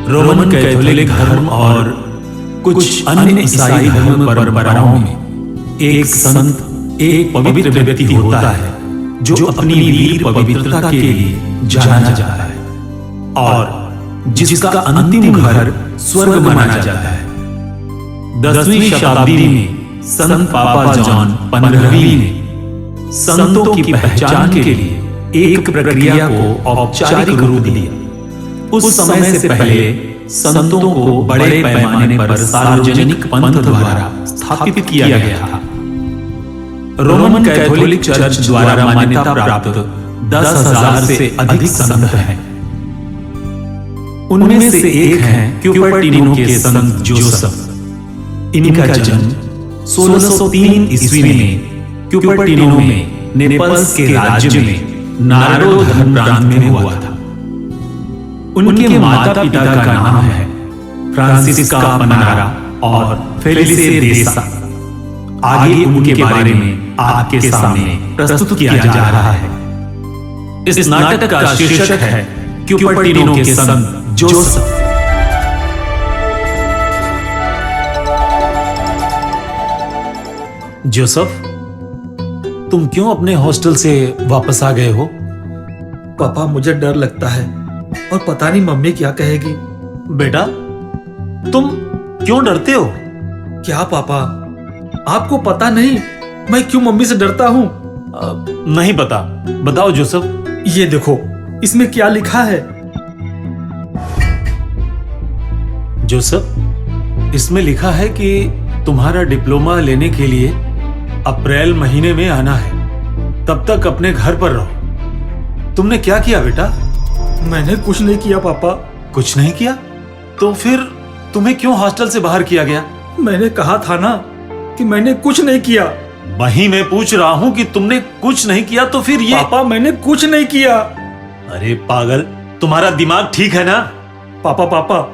Roman Catholic धर्म और कुछ अन्य ईसाई धर्म परंपराओं में एक संत एक पवित्र व्यक्ति होता है जो अपनी वीर पवित्रता के लिए जाना जाता है और जिसका अंतिम घर स्वर्ग माना जाता है। 10वीं शताब्दी में संत पापा जॉन 15वीं ने संतों की पहचान के लिए एक प्रक्रिया को औपचारिक रूप दिया। उस समय से पहले संतों को बड़े पैमाने पर सार्वजनिक पंथ द्वारा स्थापित किया गया था। रोमन कैथोलिक चर्च द्वारा मान्यता प्राप्त 10,000 से अधिक संत हैं। उनमें से एक हैं क्यूपर्टिनो के संत जोसेफ। इनका जन्म 1603 ईस्वी में क्यूपर्टिनो में नेपल्स के राज्य में नार्डो धर्म प्रांत में हुआ था। उनके माता पिता का नाम है फ्रांसिस्का पनारा और फेलिसे देसा। आगे उनके बारे में आपके सामने प्रस्तुत किया जा रहा है। इस नाटक का शीर्षक है क्यूपर्टिनो के संत जोसेफ। जोसेफ, तुम क्यों अपने हॉस्टल से वापस आ गए हो? पापा, मुझे डर लगता है और पता नहीं मम्मी क्या कहेगी। बेटा, तुम क्यों डरते हो? क्या पापा, आपको पता नहीं मैं क्यों मम्मी से डरता हूँ? नहीं पता, बताओ जोसेफ। ये देखो, इसमें क्या लिखा है? जोसेफ, इसमें लिखा है कि तुम्हारा डिप्लोमा लेने के लिए अप्रैल महीने में आना है। तब तक अपने घर पर रहो। तुमने क्या किया बेटा? मैंने कुछ नहीं किया पापा। कुछ नहीं किया? तो फिर तुम्हें क्यों हॉस्टल से बाहर किया गया? मैंने कहा था ना कि मैंने कुछ नहीं किया। वही मैं पूछ रहा हूँ कि तुमने कुछ नहीं किया तो फिर ये। पापा, मैंने कुछ नहीं किया। अरे पागल, तुम्हारा दिमाग ठीक है ना? पापा,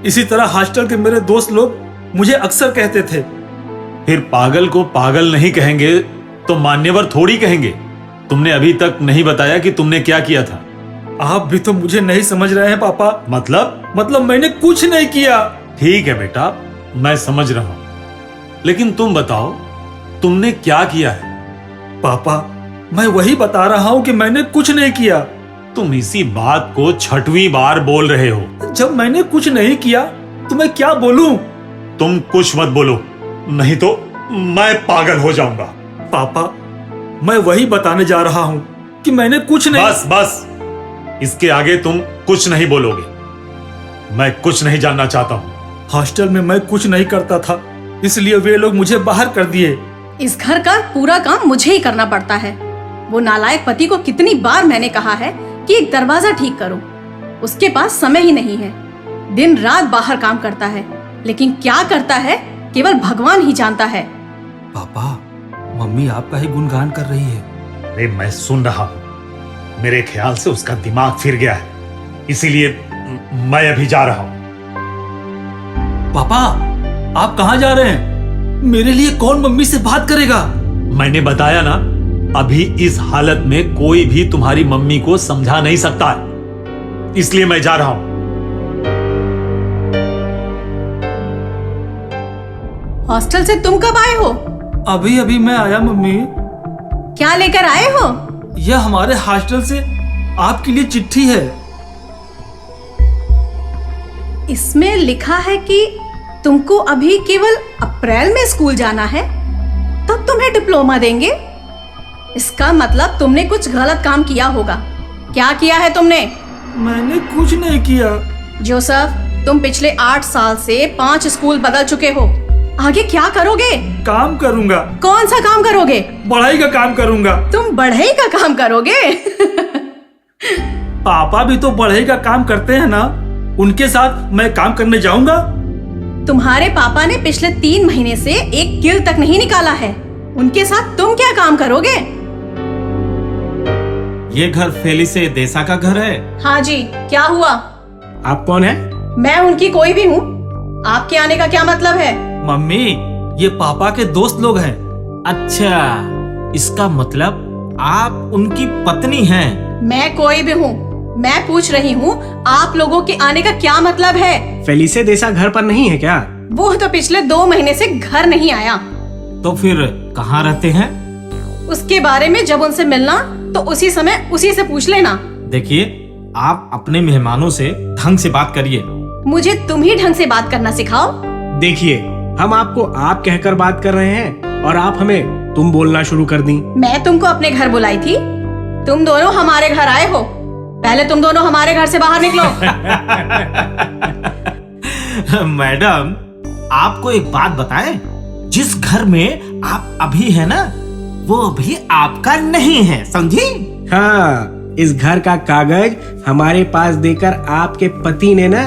इसी तरह हॉस्टल के मेरे दोस्त लोग मुझे अक्सर कहते थे। फिर पागल को पागल नहीं कहेंगे तो मान्यवर थोड़ी कहेंगे। तुमने अभी तक नहीं बताया कि तुमने क्या किया था। आप भी तो मुझे नहीं समझ रहे हैं पापा। मतलब मैंने कुछ नहीं किया। ठीक है बेटा, मैं समझ रहा हूं, लेकिन तुम बताओ तुमने क्या किया है? पापा, मैं वही बता रहा हूँ कि मैंने कुछ नहीं किया। तुम इसी बात को 6वीं बार बोल रहे हो। जब मैंने कुछ नहीं किया तो मैं क्या बोलूं? तुम कुछ मत बोलो, नहीं तो मैं पागल हो जाऊंगा। पापा, मैं वही बताने जा रहा हूँ कि मैंने कुछ नहीं। बस, इसके आगे तुम कुछ नहीं बोलोगे। मैं कुछ नहीं जानना चाहता हूँ। हॉस्टल में मैं कुछ नहीं करता था, इसलिए वे लोग मुझे बाहर कर दिए। इस घर का पूरा काम मुझे ही करना पड़ता है। वो नालायक पति को कितनी बार मैंने कहा है कि एक दरवाजा ठीक करो। उसके पास समय ही नहीं है। दिन रात बाहर काम करता है, लेकिन क्या करता है केवल भगवान ही जानता है। पापा, मम्मी आपका ही गुणगान कर रही है। अरे मैं सुन रहा हूँ। मेरे ख्याल से उसका दिमाग फिर गया है, इसीलिए मैं अभी जा रहा हूँ। पापा, आप कहाँ जा रहे हैं? मेरे लिए कौन मम्मी से बात करेगा? मैंने बताया ना, अभी इस हालत में कोई भी तुम्हारी मम्मी को समझा नहीं सकता है, इसलिए मैं जा रहा हूं। हॉस्टल से तुम कब आए हो? अभी मैं आया मम्मी। क्या लेकर आए हो? यह हमारे हॉस्टल से आपके लिए चिट्ठी है। इसमें लिखा है कि तुमको अभी केवल अप्रैल में स्कूल जाना है, तब तुम्हें डिप्लोमा देंगे। इसका मतलब तुमने कुछ गलत काम किया होगा। क्या किया है तुमने? मैंने कुछ नहीं किया। जोसेफ, तुम पिछले 8 साल से 5 स्कूल बदल चुके हो। आगे क्या करोगे? काम करूंगा। कौन सा काम करोगे? बढ़ाई का काम करूंगा। तुम बढ़ई का काम करोगे? पापा भी तो बढ़ई का काम करते हैं ना, उनके साथ मैं काम करने जाऊंगा। तुम्हारे पापा ने पिछले 3 महीने से एक कील तक नहीं निकाला है। उनके साथ तुम क्या काम करोगे? ये घर फेलिसे देसा का घर है? हाँ जी, क्या हुआ? आप कौन है? मैं उनकी कोई भी हूँ। आपके आने का क्या मतलब है? मम्मी, ये पापा के दोस्त लोग हैं। अच्छा, इसका मतलब आप उनकी पत्नी हैं। मैं कोई भी हूँ, मैं पूछ रही हूँ आप लोगों के आने का क्या मतलब है? फेलिसे देसा घर पर नहीं है क्या? वो तो पिछले 2 महीने से घर नहीं आया। तो फिर कहाँ रहते हैं? उसके बारे में जब उनसे मिलना तो उसी समय उसी से पूछ लेना। देखिए, आप अपने मेहमानों से ढंग से बात करिए। मुझे तुम ही ढंग से बात करना सिखाओ। देखिए, हम आपको आप कहकर बात कर रहे हैं और आप हमें तुम बोलना शुरू कर दी। मैं तुमको अपने घर बुलाई थी, तुम दोनों हमारे घर आए हो। पहले तुम दोनों हमारे घर से बाहर निकलो। मैडम, आपको एक बात बताएं, जिस घर में आप अभी है ना, वो अभी आपका नहीं है, समझी? हाँ, इस घर का कागज हमारे पास देकर आपके पति ने ना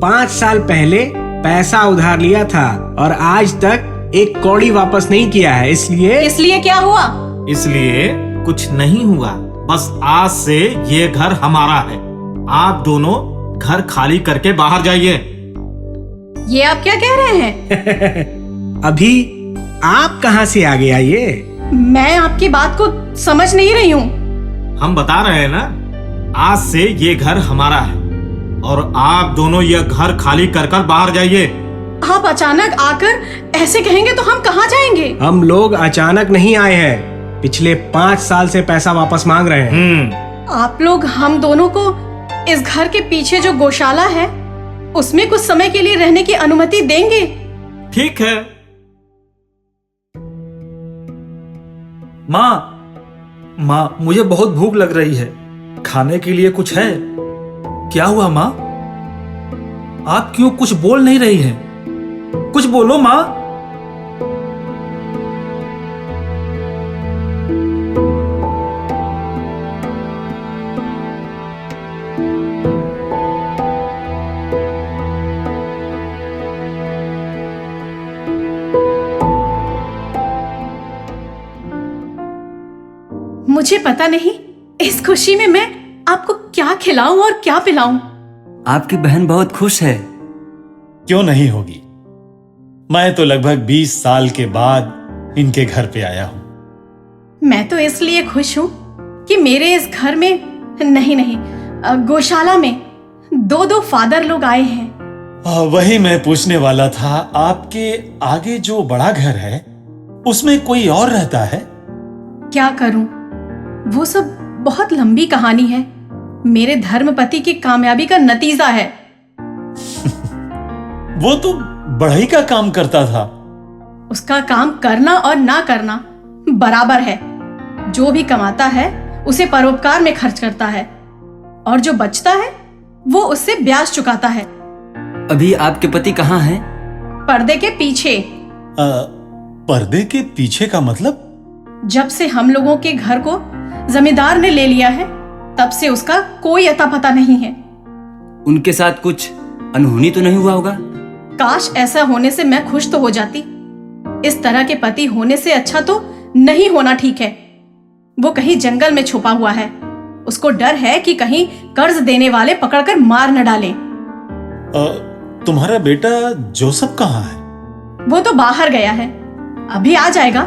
5 साल पहले पैसा उधार लिया था और आज तक एक कौड़ी वापस नहीं किया है। इसलिए क्या हुआ? इसलिए कुछ नहीं हुआ, बस आज से ये घर हमारा है। आप दोनों घर खाली करके बाहर जाइए। ये आप क्या कह रहे हैं? अभी आप कहाँ से आ गया ये? मैं आपकी बात को समझ नहीं रही हूँ। हम बता रहे हैं ना, आज से ये घर हमारा है और आप दोनों ये घर खाली कर कर बाहर जाइए। आप अचानक आकर ऐसे कहेंगे तो हम कहाँ जाएंगे? हम लोग अचानक नहीं आए हैं, पिछले 5 साल से पैसा वापस मांग रहे हैं। आप लोग हम दोनों को इस घर के पीछे जो गौशाला है उसमें कुछ समय के लिए रहने की अनुमति देंगे? ठीक है। माँ, मुझे बहुत भूख लग रही है, खाने के लिए कुछ है? क्या हुआ माँ? आप क्यों कुछ बोल नहीं रही हैं? कुछ बोलो माँ। मुझे पता नहीं इस खुशी में मैं आपको क्या खिलाऊं और क्या पिलाऊं। आपकी बहन बहुत खुश है। क्यों नहीं होगी? मैं तो लगभग 20 साल के बाद इनके घर पे आया हूं। मैं तो इसलिए खुश हूं कि मेरे इस घर में नहीं गौशाला में 2 फादर लोग आए हैं। वही मैं पूछने वाला था, आपके आगे जो बड़ा घर है उसमें कोई और रहता है? क्या करूं, वो सब बहुत लंबी कहानी है। मेरे धर्मपति की कामयाबी का नतीजा है। वो तो बढ़ई का काम करता था। उसका काम करना और ना करना बराबर है। जो भी कमाता है उसे परोपकार में खर्च करता है और जो बचता है वो उससे ब्याज चुकाता है। अभी आपके पति कहाँ हैं? पर्दे के पीछे। पर्दे के पीछे का मतलब? जब से हम लोगों के घर को जमींदार ने ले लिया है तब से उसका कोई अता पता नहीं है। उनके साथ कुछ अनहोनी तो नहीं हुआ होगा? काश ऐसा होने से मैं खुश तो हो जाती। इस तरह के पति होने से अच्छा तो नहीं होना ठीक है। वो कहीं जंगल में छुपा हुआ है। उसको डर है कि कहीं कर्ज देने वाले पकड़कर मार न डालें। तुम्हारा बेटा जोसेफ कहाँ है? वो तो बाहर गया है, अभी आ जाएगा।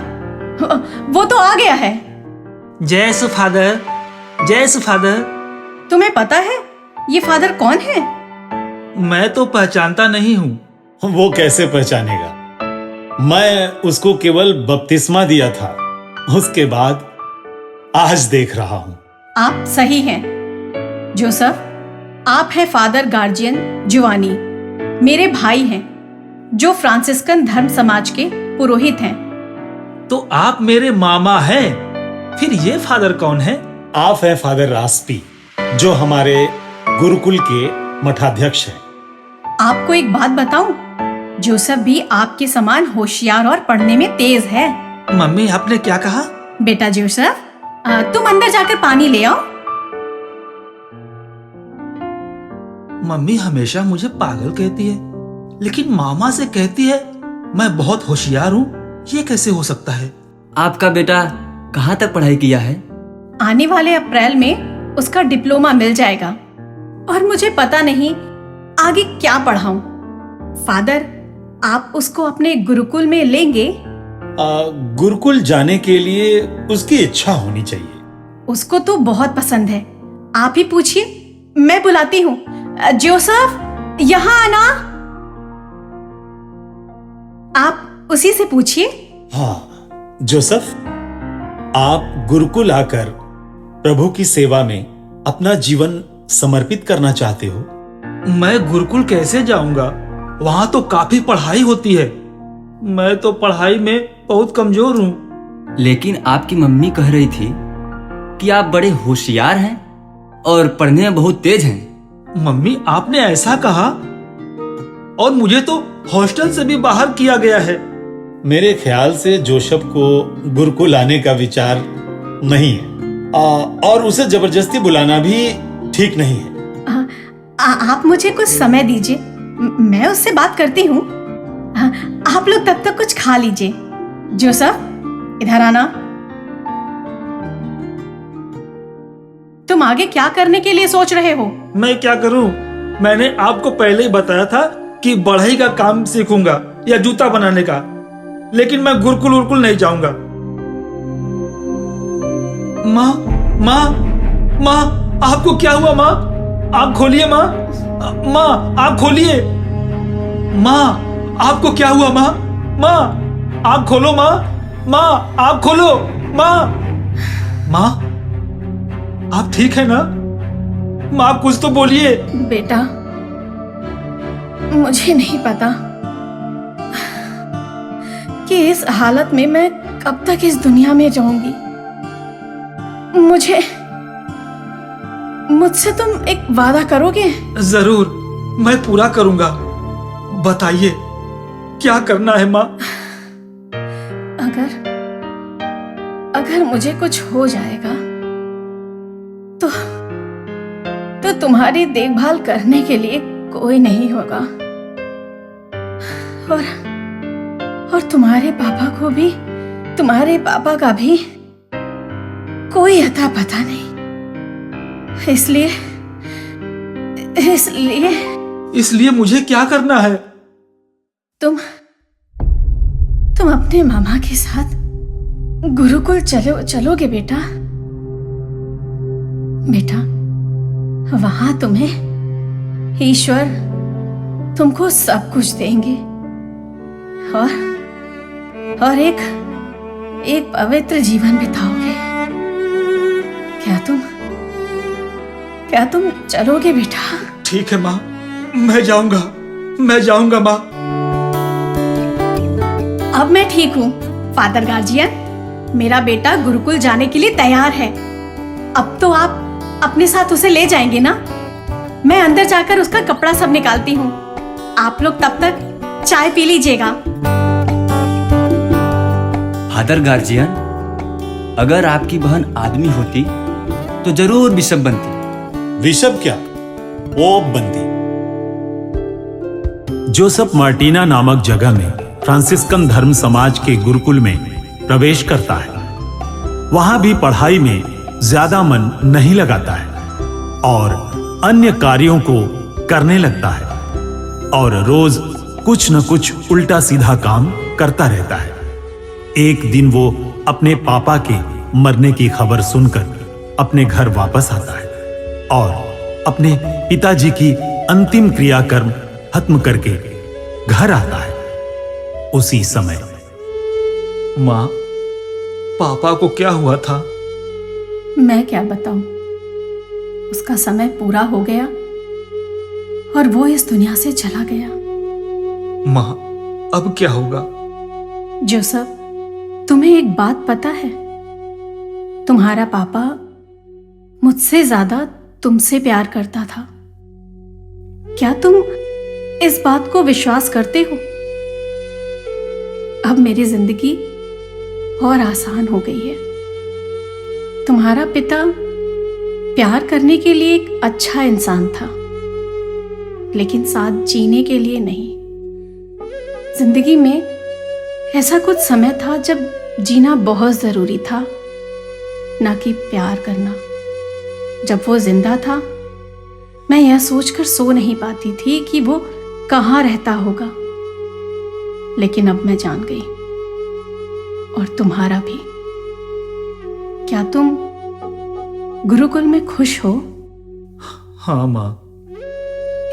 वो तो आ गया है। जय फादर, जय फादर। तुम्हें पता है ये फादर कौन है? मैं तो पहचानता नहीं हूँ। वो कैसे पहचानेगा? मैं उसको केवल बपतिस्मा दिया था, उसके बाद आज देख रहा हूं। आप सही हैं जोसेफ, आप हैं फादर गार्जियन जुवानी। मेरे भाई हैं जो फ्रांसिस्कन धर्म समाज के पुरोहित हैं। तो आप मेरे मामा हैं, फिर ये फादर कौन है? आप हैं फादर रास्पी, जो हमारे गुरुकुल के मठाध्यक्ष हैं। आपको एक बात बताऊं, जोसेफ भी आपके समान होशियार और पढ़ने में तेज है। मम्मी, आपने क्या कहा? बेटा जोसेफ, तुम अंदर जाकर पानी ले आओ। मम्मी हमेशा मुझे पागल कहती है, लेकिन मामा से कहती है मैं बहुत होशियार हूँ। ये कैसे हो सकता है? आपका बेटा कहाँ तक पढ़ाई किया है? आने वाले अप्रैल में उसका डिप्लोमा मिल जाएगा और मुझे पता नहीं आगे क्या पढ़ाऊं। फादर, आप उसको अपने गुरुकुल में लेंगे? गुरुकुल जाने के लिए उसकी इच्छा होनी चाहिए। उसको तो बहुत पसंद है। आप ही पूछिए, मैं बुलाती हूँ। जोसेफ, यहाँ आना। आप उसी से पूछिए। हाँ जोसेफ, आप गुरुकुल आकर प्रभु की सेवा में अपना जीवन समर्पित करना चाहते हो? मैं गुरुकुल कैसे जाऊंगा? वहां तो काफी पढ़ाई होती है। मैं तो पढ़ाई में बहुत कमजोर हूँ। लेकिन आपकी मम्मी कह रही थी कि आप बड़े होशियार हैं और पढ़ने में बहुत तेज हैं। मम्मी, आपने ऐसा कहा? और मुझे तो हॉस्टल से भी बाहर किया गया है। मेरे ख्याल से जोसेफ को गुरुकुल आने का विचार नहीं है, और उसे जबरदस्ती बुलाना भी ठीक नहीं है। आप मुझे कुछ समय दीजिए, मैं उससे बात करती हूँ। आप लोग तब तक कुछ खा लीजिए। जोसेफ, इधर आना। तुम आगे क्या करने के लिए सोच रहे हो? मैं क्या करूं? मैंने आपको पहले ही बताया था कि बढ़ई का काम सीखूंगा या जूता बनाने का, लेकिन मैं गुरुकुल उर्कुल नहीं जाऊंगा। माँ, माँ, माँ, आपको क्या हुआ? माँ, आँख खोलिए। माँ, माँ, आँख खोलिए। माँ, आपको क्या हुआ? माँ, माँ, आँख खोलो। माँ, माँ, आँख खोलो। माँ, माँ, आप ठीक है ना? माँ, कुछ तो बोलिए। बेटा, मुझे नहीं पता कि इस हालत में मैं कब तक इस दुनिया में जाऊंगी। मुझसे तुम एक वादा करोगे? जरूर, मैं पूरा करूंगा। बताइए, क्या करना है माँ? अगर मुझे कुछ हो जाएगा तो तुम्हारी देखभाल करने के लिए कोई नहीं होगा, और तुम्हारे तुम्हारे पापा का भी कोई अता पता नहीं। इसलिए मुझे क्या करना है? तुम अपने मामा के साथ गुरुकुल चलोगे बेटा। वहां तुम्हें ईश्वर तुमको सब कुछ देंगे, और एक पवित्र जीवन बिताओगे। क्या तुम चलोगे बेटा? ठीक है माँ, मैं जाऊंगा माँ। अब मैं ठीक हूँ फादर गार्जियन। मेरा बेटा गुरुकुल जाने के लिए तैयार है। अब तो आप अपने साथ उसे ले जाएंगे ना? मैं अंदर जाकर उसका कपड़ा सब निकालती हूँ। आप लोग तब तक चाय पी लीजिएगा। फादर गार्जियन, अगर आपकी बहन आदमी होती तो जरूर बिशप बनती। बिशप क्या, पोप बनती। जोसेफ मार्टिना नामक जगह में फ्रांसिस्कन धर्म समाज के गुरुकुल में प्रवेश करता है। वहां भी पढ़ाई में ज्यादा मन नहीं लगाता है और अन्य कार्यों को करने लगता है, और रोज कुछ न कुछ उल्टा सीधा काम करता रहता है। एक दिन वो अपने पापा के मरने की खबर सुनकर अपने घर वापस आता है और अपने पिताजी की अंतिम क्रियाकर्म खत्म करके घर आता है। उसी समय माँ, पापा को क्या हुआ था? मैं क्या बताऊं? उसका समय पूरा हो गया और वो इस दुनिया से चला गया। माँ, अब क्या होगा? जोसेफ, तुम्हें एक बात पता है? तुम्हारा पापा मुझसे ज्यादा तुमसे प्यार करता था। क्या तुम इस बात को विश्वास करते हो? अब मेरी जिंदगी और आसान हो गई है। तुम्हारा पिता प्यार करने के लिए एक अच्छा इंसान था, लेकिन साथ जीने के लिए नहीं। जिंदगी में ऐसा कुछ समय था जब जीना बहुत जरूरी था, ना कि प्यार करना। जब वो जिंदा था, मैं यह सोचकर सो नहीं पाती थी कि वो कहाँ रहता होगा, लेकिन अब मैं जान गई, और तुम्हारा भी। क्या तुम गुरुकुल में खुश हो? हाँ माँ।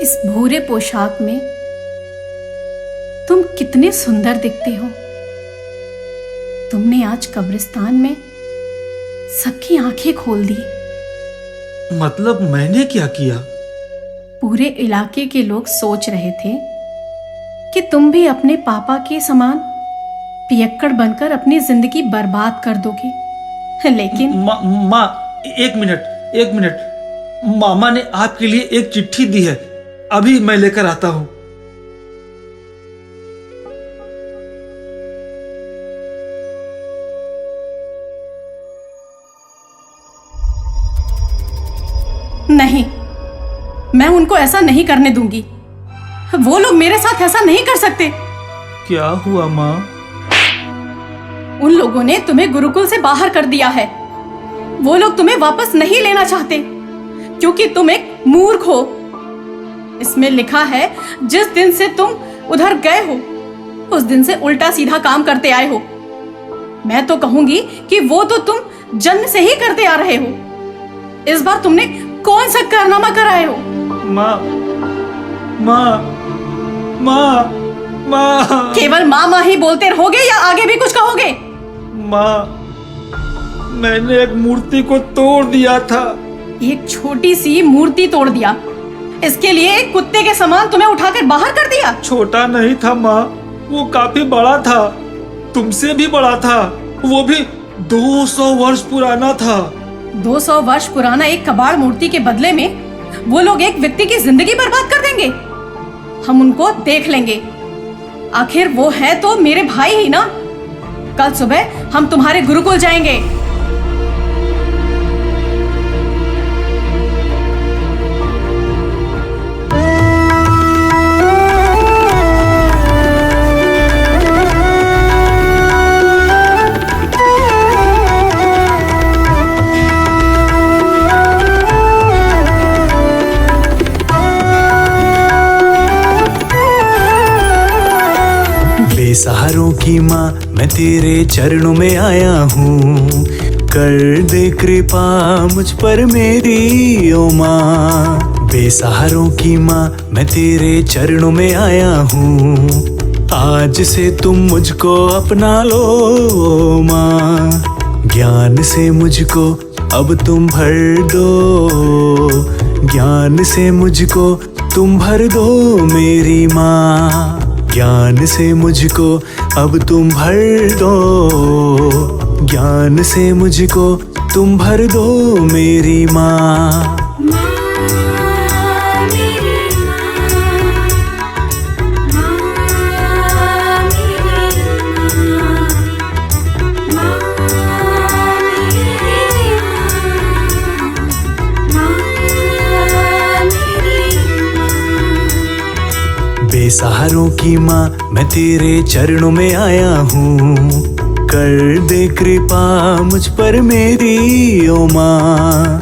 इस भूरे पोशाक में तुम कितने सुंदर दिखते हो। तुमने आज कब्रिस्तान में सबकी आंखें खोल दी। मतलब मैंने क्या किया? पूरे इलाके के लोग सोच रहे थे कि तुम भी अपने पापा के समान पियक्कड़ बनकर अपनी जिंदगी बर्बाद कर दोगे, लेकिन माँ, एक मिनट। मामा ने आपके लिए एक चिट्ठी दी है, अभी मैं लेकर आता हूँ। नहीं, मैं उनको ऐसा नहीं करने दूंगी। वो लोग मेरे साथ ऐसा नहीं कर सकते। क्या हुआ माँ? उन लोगों ने तुम्हें गुरुकुल से बाहर कर दिया है। वो लोग तुम्हें वापस नहीं लेना चाहते क्योंकि तुम एक मूर्ख हो। इसमें लिखा है जिस दिन से तुम उधर गए हो उस दिन से उल्टा सीधा काम करते आए हो। मैं तो कहूंगी कि वो तो तुम जन्म से ही करते आ रहे हो। इस बार तुमने कौन सा कारनामा कराए हो? माँ, केवल माँ माँ ही बोलते रहोगे या आगे भी कुछ कहोगे? माँ, मैंने एक मूर्ति को तोड़ दिया था। एक छोटी सी मूर्ति तोड़ दिया, इसके लिए एक कुत्ते के समान तुम्हें उठाकर बाहर कर दिया? छोटा नहीं था माँ, वो काफी बड़ा था, तुमसे भी बड़ा था। वो भी 200 वर्ष पुराना था। 200 वर्ष पुराना एक कबाड़ मूर्ति के बदले में वो लोग एक व्यक्ति की जिंदगी बर्बाद कर देंगे। हम उनको देख लेंगे। आखिर वो है तो मेरे भाई ही ना। कल सुबह हम तुम्हारे गुरुकुल जाएंगे। बेसहारों की माँ मैं तेरे चरणों में आया हूँ, कर दे कृपा मुझ पर मेरी ओ माँ। बेसहारों की माँ मैं तेरे चरणों में आया हूँ, आज से तुम मुझको अपना लो ओ माँ। ज्ञान से मुझको अब तुम भर दो, ज्ञान से मुझको तुम भर दो मेरी माँ। ज्ञान से मुझको अब तुम भर दो, ज्ञान से मुझको तुम भर दो मेरी माँ। बेसहारों की माँ मैं तेरे चरणों में आया हूँ, कर दे कृपा मुझ पर मेरी ओ माँ।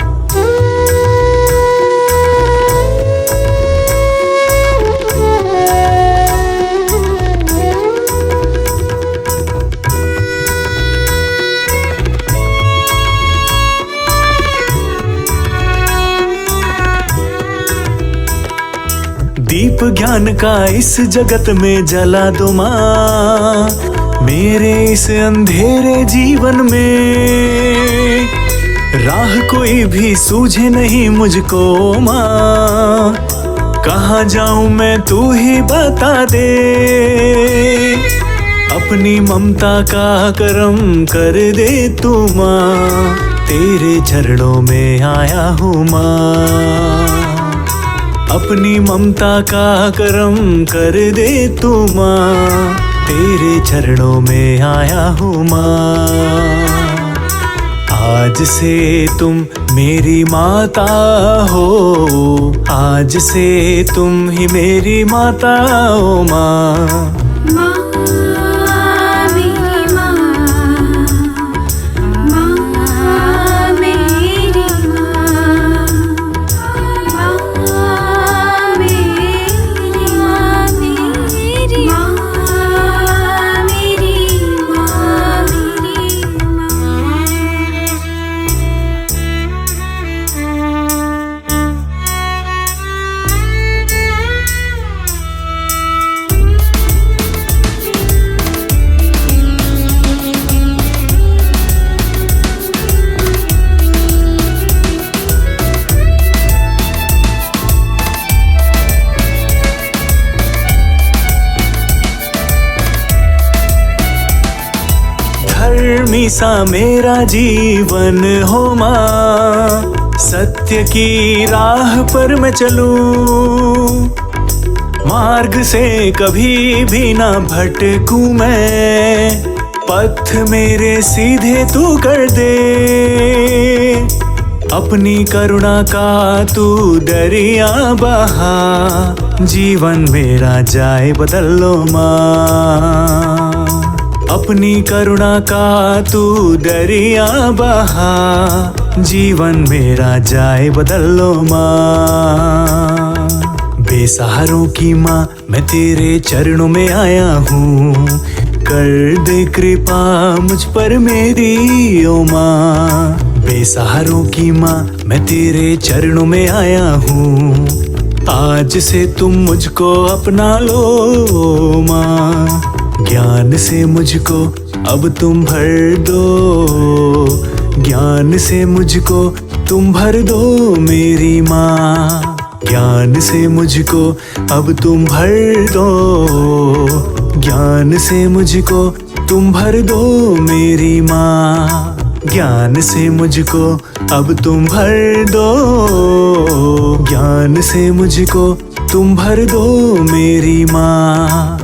दीप ज्ञान का इस जगत में जला दो माँ, मेरे इस अंधेरे जीवन में। राह कोई भी सूझे नहीं मुझको माँ, कहाँ जाऊं मैं तू ही बता दे। अपनी ममता का करम कर दे तू माँ, तेरे चरणों में आया हूँ माँ। अपनी ममता का करम कर दे तू माँ, तेरे चरणों में आया हूँ माँ। आज से तुम मेरी माता हो, आज से तुम ही मेरी माता हो माँ। तुम्ही सा मेरा जीवन हो माँ। सत्य की राह पर मैं चलूं, मार्ग से कभी भी ना भटकूं मैं। पथ मेरे सीधे तू कर दे, अपनी करुणा का तू दरिया बहा। जीवन मेरा जाए बदल लो माँ, अपनी करुणा का तू दरिया बहा। जीवन मेरा जाए बदल लो माँ। बेसहारों की माँ मैं तेरे चरणों में आया हूँ, कर दे कृपा मुझ पर मेरी ओ माँ। बेसहारों की माँ मैं तेरे चरणों में आया हूँ, आज से तुम मुझको अपना लो माँ। ज्ञान से मुझको अब तुम भर दो, ज्ञान से मुझको तुम भर दो मेरी माँ। ज्ञान से मुझको अब तुम भर दो, ज्ञान से मुझको तुम भर दो मेरी माँ। ज्ञान से मुझको अब तुम भर दो, ज्ञान से मुझको तुम भर दो मेरी माँ।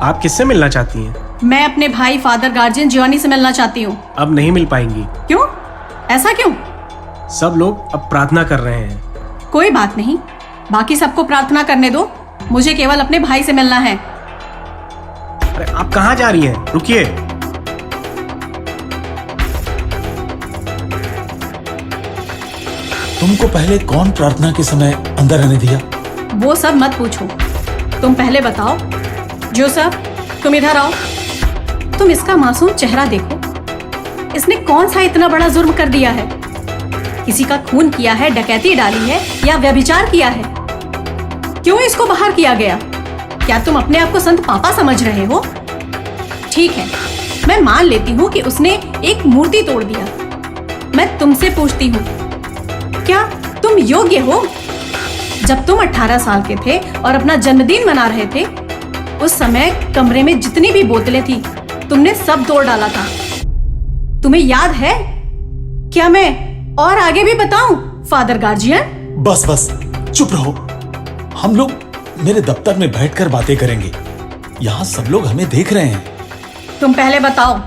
आप किससे मिलना चाहती हैं? मैं अपने भाई फादर गार्जियन जियोनी से मिलना चाहती हूँ। अब नहीं मिल पाएंगी। क्यों? ऐसा क्यों? सब लोग अब प्रार्थना कर रहे हैं। कोई बात नहीं, बाकी सबको प्रार्थना करने दो, मुझे केवल अपने भाई से मिलना है। अरे आप कहाँ जा रही हैं? रुकिए। तुमको पहले कौन प्रार्थना के समय अंदर आने दिया? वो सब मत पूछो, तुम पहले बताओ। जोसेफ, तुम इधर आओ। तुम इसका मासूम चेहरा देखो, इसने कौन सा इतना बड़ा जुर्म कर दिया है? किसी का खून किया है, डकैती डाली है या व्यभिचार किया है? क्यों इसको बाहर किया गया? क्या तुम अपने आप को संत पापा समझ रहे हो? ठीक है, मैं मान लेती हूँ कि उसने एक मूर्ति तोड़ दिया। मैं तुमसे पूछती हूँ, क्या तुम योग्य हो? जब तुम 18 साल के थे और अपना जन्मदिन मना रहे थे, उस समय कमरे में जितनी भी बोतलें थी तुमने सब तोड़ डाला था। तुम्हें याद है? क्या मैं और आगे भी बताऊं फादर गार्जियन? बस बस चुप रहो, हम लोग मेरे दफ्तर में बैठकर बातें करेंगे, यहाँ सब लोग हमें देख रहे हैं। तुम पहले बताओ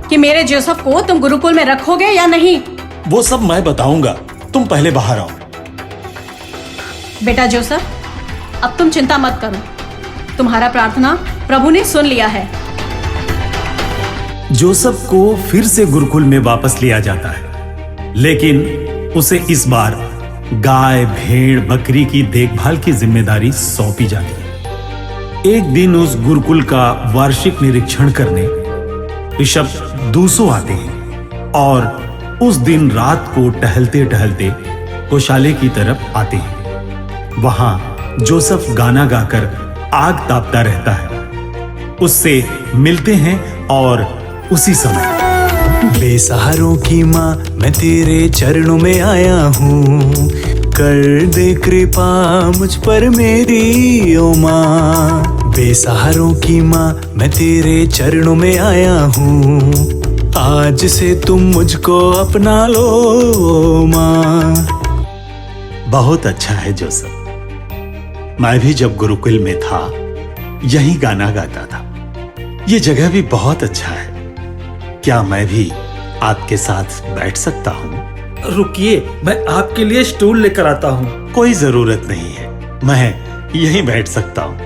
कि मेरे जोसेफ को तुम गुरुकुल में रखोगे या नहीं? वो सब मैं बताऊंगा, तुम पहले बाहर आओ। बेटा जोसेफ, अब तुम चिंता मत करो, तुम्हारा प्रार्थना प्रभु ने सुन लिया है। जोसेफ को फिर से गुरुकुल में वापस लिया जाता है, लेकिन उसे इस बार गाय, भेड़, बकरी की देखभाल की जिम्मेदारी सौंपी जाती है। एक दिन उस गुरुकुल का वार्षिक निरीक्षण करने ऋषभ दूसो आते हैं और उस दिन रात को टहलते टहलते गौशाले की तरफ आते हैं। वहां जोसेफ गाना गाकर आग तापता रहता है। उससे मिलते हैं और उसी समय बेसहारों की माँ मैं तेरे चरणों में आया हूँ, कर दे कृपा मुझ पर मेरी ओ माँ। बेसहारों की माँ मैं तेरे चरणों में आया हूँ, आज से तुम मुझको अपना लो माँ। बहुत अच्छा है जोसेफ, मैं भी जब गुरुकुल में था यही गाना गाता था। ये जगह भी बहुत अच्छा है, क्या मैं भी आपके साथ बैठ सकता हूँ? रुकिए, मैं आपके लिए स्टूल लेकर आता हूँ। कोई जरूरत नहीं है, मैं यहीं बैठ सकता हूँ।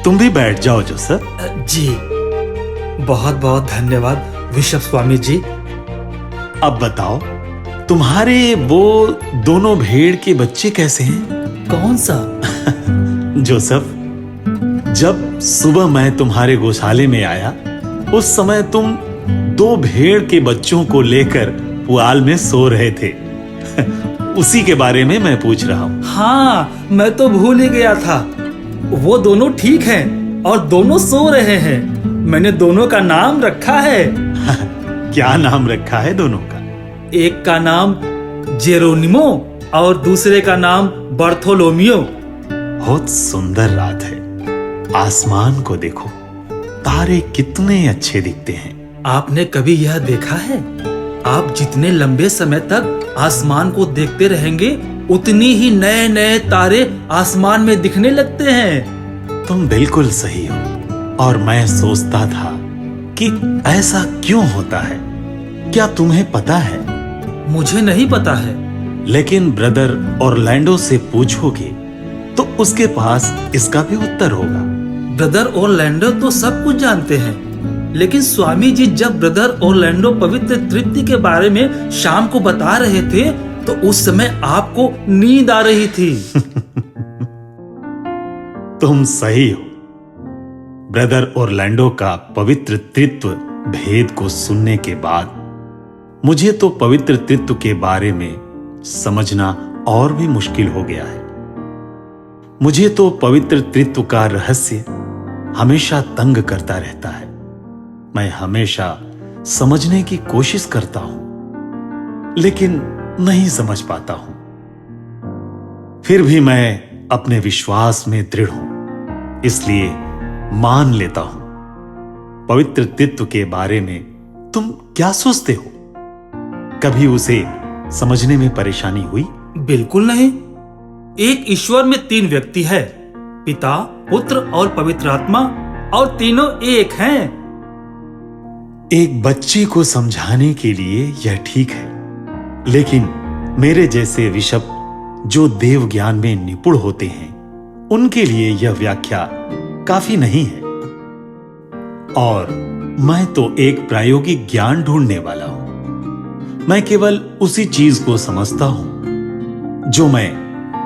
तुम भी बैठ जाओ जोसेफ। जी, बहुत बहुत धन्यवाद बिशप स्वामी जी। अब बताओ, तुम्हारे वो दोनों भेड़ के बच्चे कैसे हैं? कौन सा? जोसेफ, जब सुबह मैं तुम्हारे गौशाले में आया, उस समय तुम 2 भेड़ के बच्चों को लेकर पुआल में सो रहे थे। उसी के बारे में मैं पूछ रहा हूँ। हाँ, मैं तो भूल ही गया था। वो दोनों ठीक हैं और दोनों सो रहे हैं। मैंने दोनों का नाम रखा है। क्या नाम रखा है दोनों का? एक का नाम जेरोनिमो और दूसरे का नाम बर्थोलोमियो। बहुत सुंदर रात है। आसमान को देखो, तारे कितने अच्छे दिखते हैं। आपने कभी यह देखा है? आप जितने लंबे समय तक आसमान को देखते रहेंगे, उतनी ही नए नए तारे आसमान में दिखने लगते हैं। तुम बिल्कुल सही हो। और मैं सोचता था कि ऐसा क्यों होता है। क्या तुम्हें पता है? मुझे नहीं पता है। लेकिन ब्रदर ऑरलैंडो से पूछोगे तो उसके पास इसका भी उत्तर होगा। ब्रदर ऑरलैंडो तो सब कुछ जानते हैं, लेकिन स्वामी जी जब ब्रदर ऑरलैंडो पवित्र तृप्ति के बारे में शाम को बता रहे थे, तो उस समय आपको नींद आ रही थी। तुम सही हो। ब्रदर ऑरलैंडो का पवित्र तृत्व भेद को सुनने के बाद मुझे तो पवित्र तृत्व के बारे में समझना और भी मुश्किल हो गया है। मुझे तो पवित्र तृत्व का रहस्य हमेशा तंग करता रहता है। मैं हमेशा समझने की कोशिश करता हूं, लेकिन नहीं समझ पाता हूं। फिर भी मैं अपने विश्वास में दृढ़ हूं, इसलिए मान लेता हूं। पवित्र तत्व के बारे में तुम क्या सोचते हो? कभी उसे समझने में परेशानी हुई? बिल्कुल नहीं। एक ईश्वर में 3 व्यक्ति है, पिता, पुत्र और पवित्र आत्मा, और तीनों एक हैं। एक बच्चे को समझाने के लिए यह ठीक है, लेकिन मेरे जैसे बिशप जो देव ज्ञान में निपुण होते हैं, उनके लिए यह व्याख्या काफी नहीं है। और मैं तो एक प्रायोगिक ज्ञान ढूंढने वाला हूं। मैं केवल उसी चीज को समझता हूं जो मैं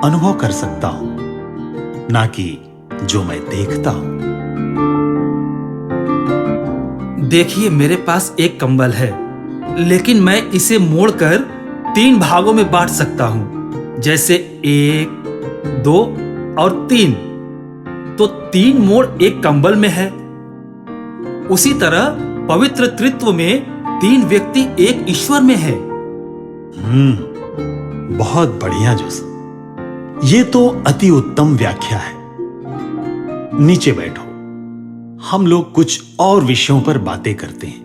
अनुभव कर सकता हूं, ना कि जो मैं देखता हूं। देखिए, मेरे पास एक कंबल है, लेकिन मैं इसे मोड़कर 3 भागों में बांट सकता हूं, जैसे 1, 2 और 3। तो 3 मोड़ एक कंबल में है। उसी तरह पवित्र तृत्व में 3 व्यक्ति एक ईश्वर में है। बहुत बढ़िया जोसेफ, ये तो अति उत्तम व्याख्या है। नीचे बैठो, हम लोग कुछ और विषयों पर बातें करते हैं।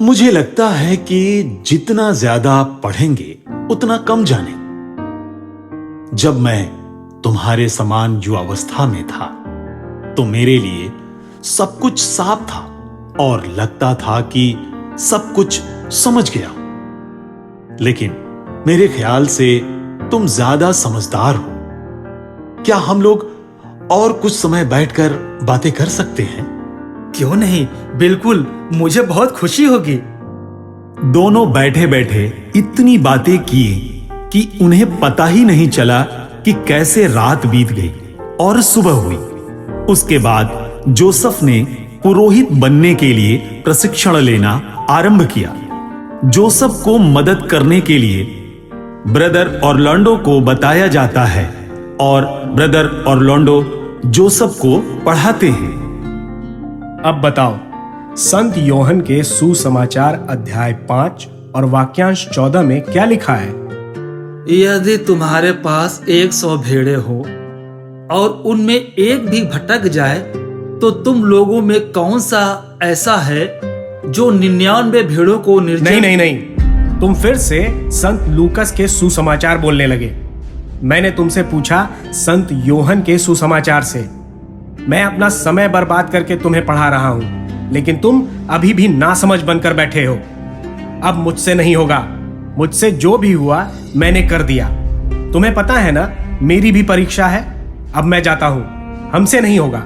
मुझे लगता है कि जितना ज्यादा पढ़ेंगे उतना कम जानेंगे। जब मैं तुम्हारे समान युवावस्था में था, तो मेरे लिए सब कुछ साफ था और लगता था कि सब कुछ समझ गया। लेकिन मेरे ख्याल से तुम ज्यादा समझदार हो। क्या हम लोग और कुछ समय बैठकर बातें कर सकते हैं? क्यों नहीं, बिल्कुल, मुझे बहुत खुशी होगी। दोनों बैठे बैठे इतनी बातें की कि उन्हें पता ही नहीं चला कि कैसे रात बीत गई और सुबह हुई। उसके बाद जोसेफ ने पुरोहित बनने के लिए प्रशिक्षण लेना आरंभ किया। जोसेफ को मदद करने के लिए ब्रदर ऑरलैंडो को बताया जाता है और ब्रदर ऑरलैंडो जोसेफ को पढ़ाते हैं। अब बताओ, संत योहन के सुसमाचार अध्याय 5 और वाक्यांश 14 में क्या लिखा है? यदि तुम्हारे पास 100 भेड़ें हो और उनमें एक भी भटक जाए, तो तुम लोगों में कौन सा ऐसा है जो 99 भेड़ों को निर्जन... नहीं, तुम फिर से संत लूकस के सुसमाचार बोलने लगे। मैंने तुमसे पूछा संत योहन के सुसमाचार से। मैं अपना समय बर्बाद करके तुम्हें पढ़ा रहा हूं, लेकिन तुम अभी भी नासमझ बनकर बैठे हो। अब मुझसे नहीं होगा। मुझसे जो भी हुआ मैंने कर दिया। तुम्हें पता है ना, मेरी भी परीक्षा है। अब मैं जाता हूं, हमसे नहीं होगा।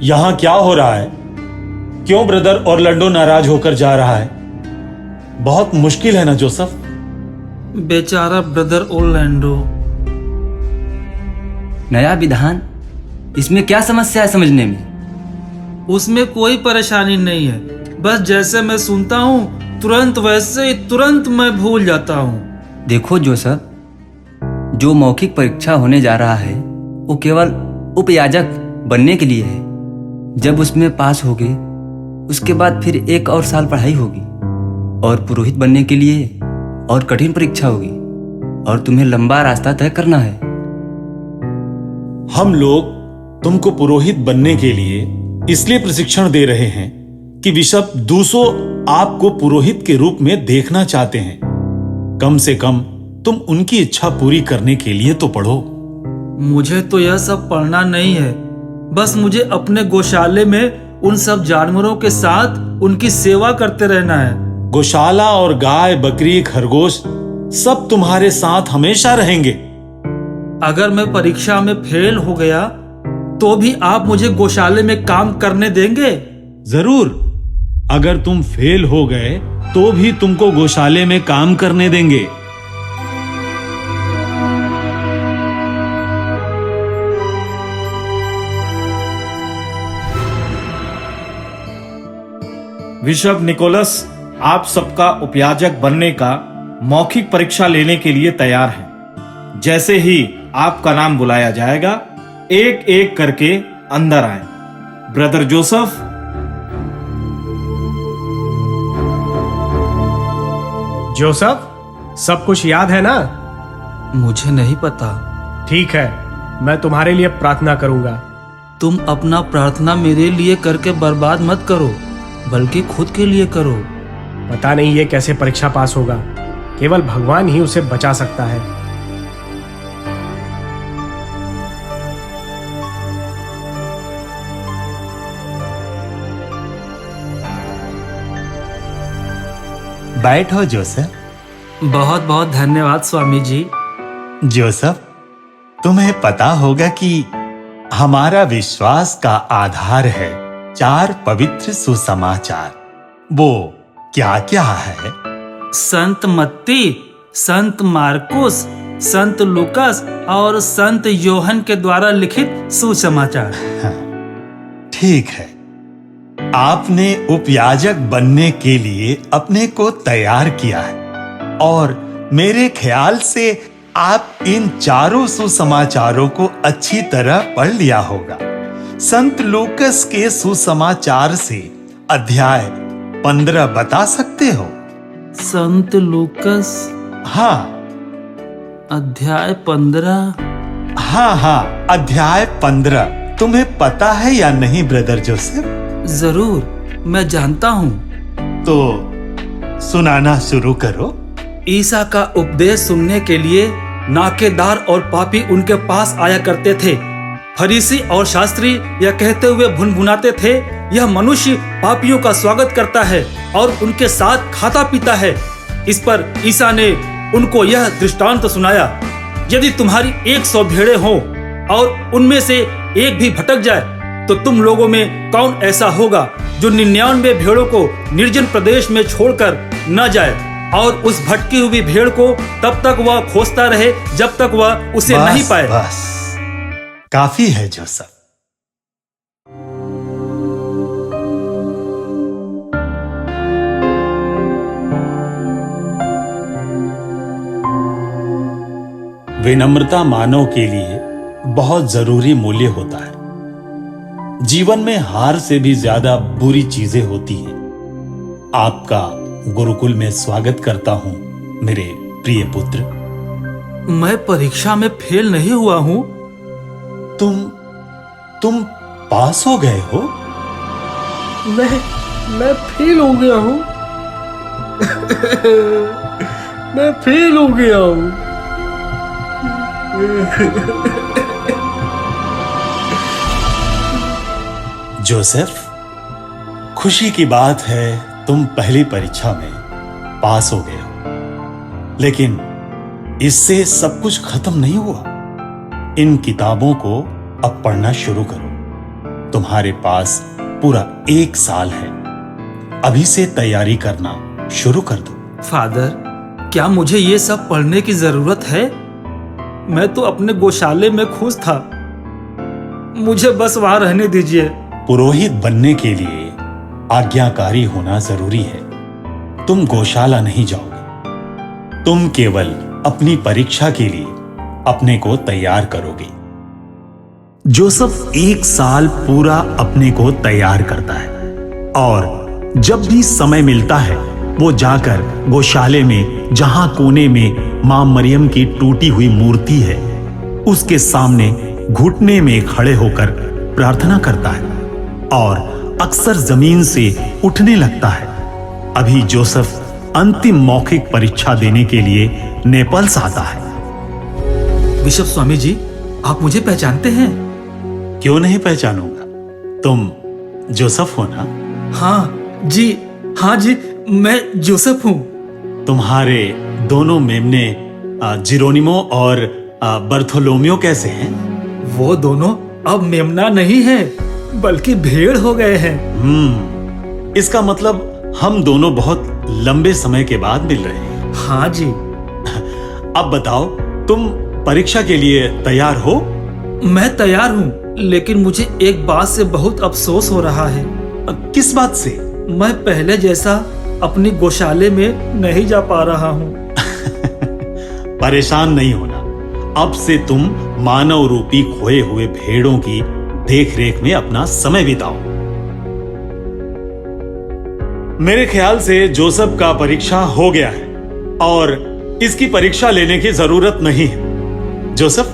यहाँ क्या हो रहा है? क्यों ब्रदर ऑरलैंडो नाराज होकर जा रहा है? बहुत मुश्किल है ना जोसेफ? बेचारा ब्रदर ओरलैंडो। नया विधान, इसमें क्या समस्या है समझने में? उसमें कोई परेशानी नहीं है, बस जैसे मैं सुनता हूँ तुरंत वैसे ही तुरंत मैं भूल जाता हूँ। देखो जोसेफ, जो मौखिक परीक्षा होने जा रहा है वो केवल उपयाजक बनने के लिए है। जब उसमें पास होगे उसके बाद फिर 1 और साल पढ़ाई होगी और पुरोहित बनने के लिए और कठिन परीक्षा होगी और तुम्हें लंबा रास्ता तय करना है। हम लोग तुमको पुरोहित बनने के लिए इसलिए प्रशिक्षण दे रहे हैं कि बिशप दूसो आपको पुरोहित के रूप में देखना चाहते हैं। कम से कम तुम उनकी इच्छा पूरी करने के लिए तो पढ़ो। मुझे तो यह सब पढ़ना नहीं है, बस मुझे अपने गौशाले में उन सब जानवरों के साथ उनकी सेवा करते रहना है। गौशाला और गाय, बकरी, खरगोश सब तुम्हारे साथ हमेशा रहेंगे। अगर मैं परीक्षा में फेल हो गया तो भी आप मुझे गौशाले में काम करने देंगे? जरूर। अगर तुम फेल हो गए तो भी तुमको गौशाले में काम करने देंगे। बिशप निकोलस, आप सबका उपयाजक बनने का मौखिक परीक्षा लेने के लिए तैयार हैं। जैसे ही आपका नाम बुलाया जाएगा, एक एक करके अंदर आए। Brother Joseph. जोसेफ, सब कुछ याद है ना? मुझे नहीं पता। ठीक है, मैं तुम्हारे लिए प्रार्थना करूंगा। तुम अपना प्रार्थना मेरे लिए करके बर्बाद मत करो, बल्कि खुद के लिए करो। पता नहीं ये कैसे परीक्षा पास होगा, केवल भगवान ही उसे बचा सकता है। बैठो जोसेफ। बहुत बहुत धन्यवाद स्वामी जी। जोसेफ, तुम्हें पता होगा कि हमारा विश्वास का आधार है 4 पवित्र सुसमाचार। वो क्या क्या है? संत मत्ती, संत मार्कुस, संत लूकास और संत योहन के द्वारा लिखित सुसमाचार। ठीक है, आपने उपयाजक बनने के लिए अपने को तैयार किया है और मेरे ख्याल से आप इन 4 सुसमाचारों को अच्छी तरह पढ़ लिया होगा। संत लूकस के सुसमाचार से अध्याय 15 बता सकते हो? संत लूकस हाँ, अध्याय 15। हाँ, अध्याय 15 तुम्हें पता है या नहीं ब्रदर जोसेफ? जरूर, मैं जानता हूँ। तो सुनाना शुरू करो। ईसा का उपदेश सुनने के लिए नाकेदार और पापी उनके पास आया करते थे। फरीसी और शास्त्री यह कहते हुए भुनभुनाते थे, यह मनुष्य पापियों का स्वागत करता है और उनके साथ खाता पीता है। इस पर ईसा ने उनको यह दृष्टांत सुनाया, यदि तुम्हारी 100 भेड़ें हों और उनमें से एक भी भटक जाए तो तुम लोगों में कौन ऐसा होगा जो 99 भेड़ों को निर्जन प्रदेश में छोड़कर न जाए और उस भटकी हुई भेड़ को तब तक वह खोजता रहे जब तक वह उसे नहीं पाए। बस काफी है जोसेफ। विनम्रता मानव के लिए बहुत जरूरी मूल्य होता है। जीवन में हार से भी ज्यादा बुरी चीजें होती हैं। आपका गुरुकुल में स्वागत करता हूं मेरे प्रिय पुत्र। मैं परीक्षा में फेल नहीं हुआ हूँ। तुम पास हो गए हो? मैं फेल हो गया हूँ। मैं फेल हो गया हूँ। जोसेफ, खुशी की बात है तुम पहली परीक्षा में पास हो गए हो, लेकिन इससे सब कुछ खत्म नहीं हुआ। इन किताबों को अब पढ़ना शुरू करो। तुम्हारे पास पूरा 1 साल है। अभी से तैयारी करना शुरू कर दो। फादर, क्या मुझे ये सब पढ़ने की जरूरत है? मैं तो अपने गौशाले में खुश था। मुझे बस वहां रहने दीजिए। पुरोहित बनने के लिए आज्ञाकारी होना जरूरी है। तुम गौशाला नहीं जाओगे। तुम केवल अपनी परीक्षा के लिए अपने को तैयार करोगे। जोसेफ 1 साल पूरा अपने को तैयार करता है और जब भी समय मिलता है वो जाकर गौशाले में, जहां कोने में मां मरियम की टूटी हुई मूर्ति है, उसके सामने घुटने में खड़े होकर प्रार्थना करता है और अक्सर जमीन से उठने लगता है। अभी जोसेफ अंतिम मौखिक परीक्षा देने के लिए नेपल्स आता है। बिशप स्वामी जी, आप मुझे पहचानते हैं? क्यों नहीं पहचानूंगा? तुम जोसेफ हो ना? हाँ जी, मैं जोसेफ हूँ। तुम्हारे दोनों मेमने जिरोनिमो और बर्थोलोमियो कैसे हैं? वो दोनों अब मेमना नहीं है, बल्कि भेड़ हो गए हैं। इसका मतलब हम दोनों बहुत लंबे समय के बाद मिल रहे हैं। हाँ जी। अब बताओ, तुम परीक्षा के लिए तैयार हो? मैं तैयार हूँ, लेकिन मुझे एक बात से बहुत अफसोस हो रहा है। किस बात से? मैं पहले जैसा अपनी गौशाले में नहीं जा पा रहा हूँ। परेशान नहीं होना। अब से तुम मानव रूपी खोए हुए भेड़ों की देखरेख में अपना समय बिताओ। मेरे ख्याल से जोसेफ का परीक्षा हो गया है और इसकी परीक्षा लेने की जरूरत नहीं है। जोसेफ,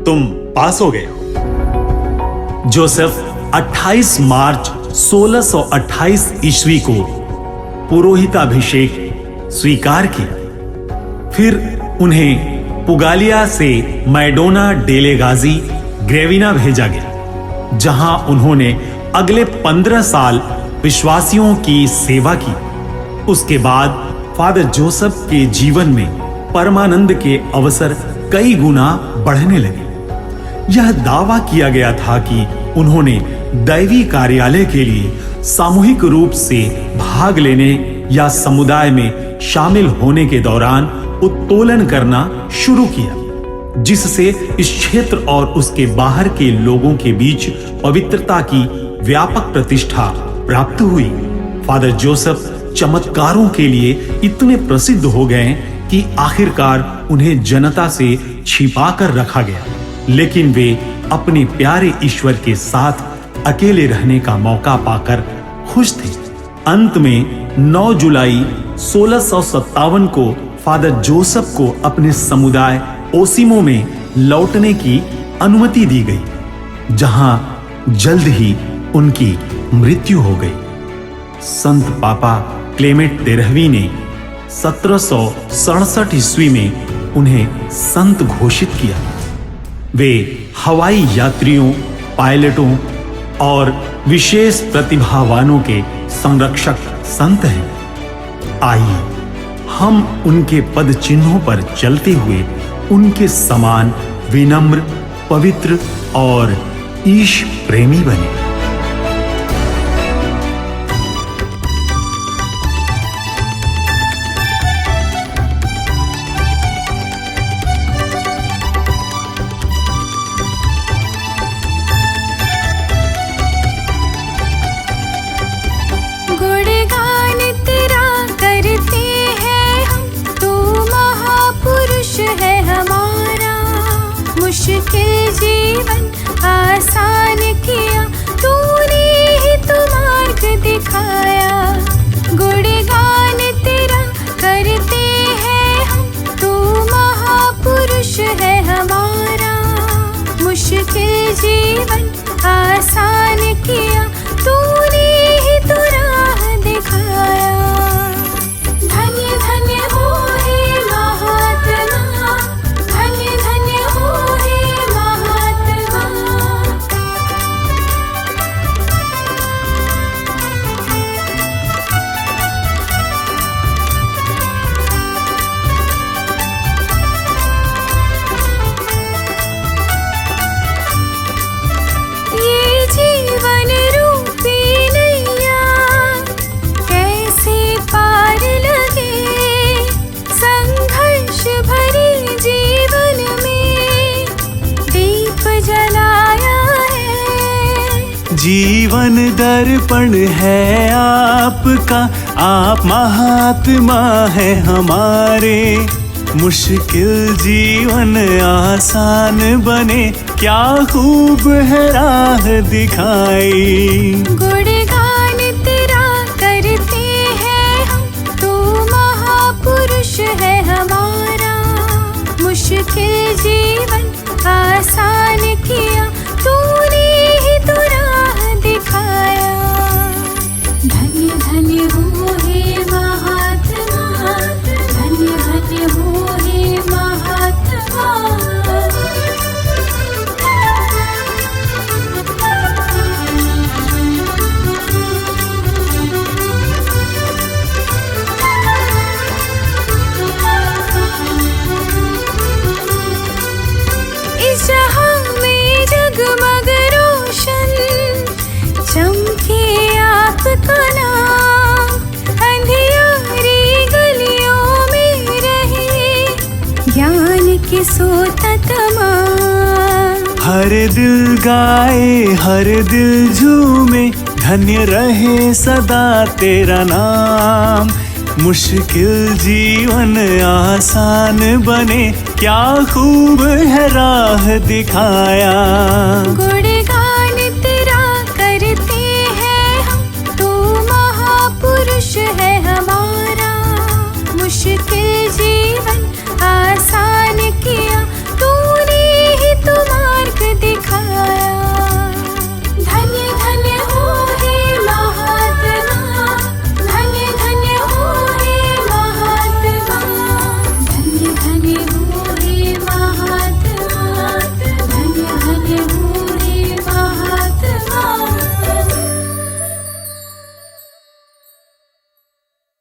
तुम पास हो गए हो। जोसेफ 28 मार्च 1628 ईस्वी को पुरोहिताभिषेक स्वीकार किया। फिर उन्हें पुगालिया से मैडोना डेले गाजी ग्रेविना भेजा गया, जहां उन्होंने अगले 15 साल विश्वासियों की सेवा की। उसके बाद फादर जोसेफ के जीवन में परमानंद के अवसर कई गुना बढ़ने लगे। यह दावा किया गया था कि उन्होंने दैवी कार्यालय के लिए सामूहिक रूप से भाग लेने या समुदाय में शामिल होने के दौरान उत्तोलन करना शुरू किया, जिससे इस क्षेत्र और उसके बाहर के लोगों के बीच पवित्रता की व्यापक प्रतिष्ठा प्राप्त हुई। फादर जोसेफ चमत्कारों के लिए इतने प्रसिद्ध हो गए कि आखिरकार उन्हें जनता से छिपा कर रखा गया, लेकिन वे अपने प्यारे ईश्वर के साथ अकेले रहने का मौका पाकर खुश थे। अंत में 9 जुलाई 1657 को फादर जोसेफ को अपने समुदाय ओसिमो में लौटने की अनुमति दी गई, जहां जल्द ही उनकी मृत्यु हो गई। संत पापा क्लेमेंट 13वीं ने 1767 ईस्वी में उन्हें संत घोषित किया। वे हवाई यात्रियों, पायलटों और विशेष प्रतिभावानों के संरक्षक संत हैं। आइए हम उनके पद चिन्हों पर चलते हुए उनके समान विनम्र, पवित्र और ईश प्रेमी बने। मुश्किल जीवन आसान किया पार लगे, संघर्ष भरे जीवन में दीप जलाया है। जीवन दर्पण है आपका, आप महात्मा है हमारे। मुश्किल जीवन आसान बने, क्या खूब है राह दिखाई। गुणगान तेरा करते हैं हम, तू महापुरुष है हमारा। मुश्किल जीवन आसान किया, तूने ही तो राह दिखाया। धन्य धन्य हो हे महात्मा, धन्य धन्य हो हे महात्मा। इस जहां में जगमग रोशन चमके आपका नाम। अंधियारी गलियों में रहे ज्ञान के सोता तमाम। हर दिल गाए, हर दिल झूमे, धन्य रहे सदा तेरा नाम। मुश्किल जीवन आसान बने, क्या खूब है राह दिखाया। गुणगान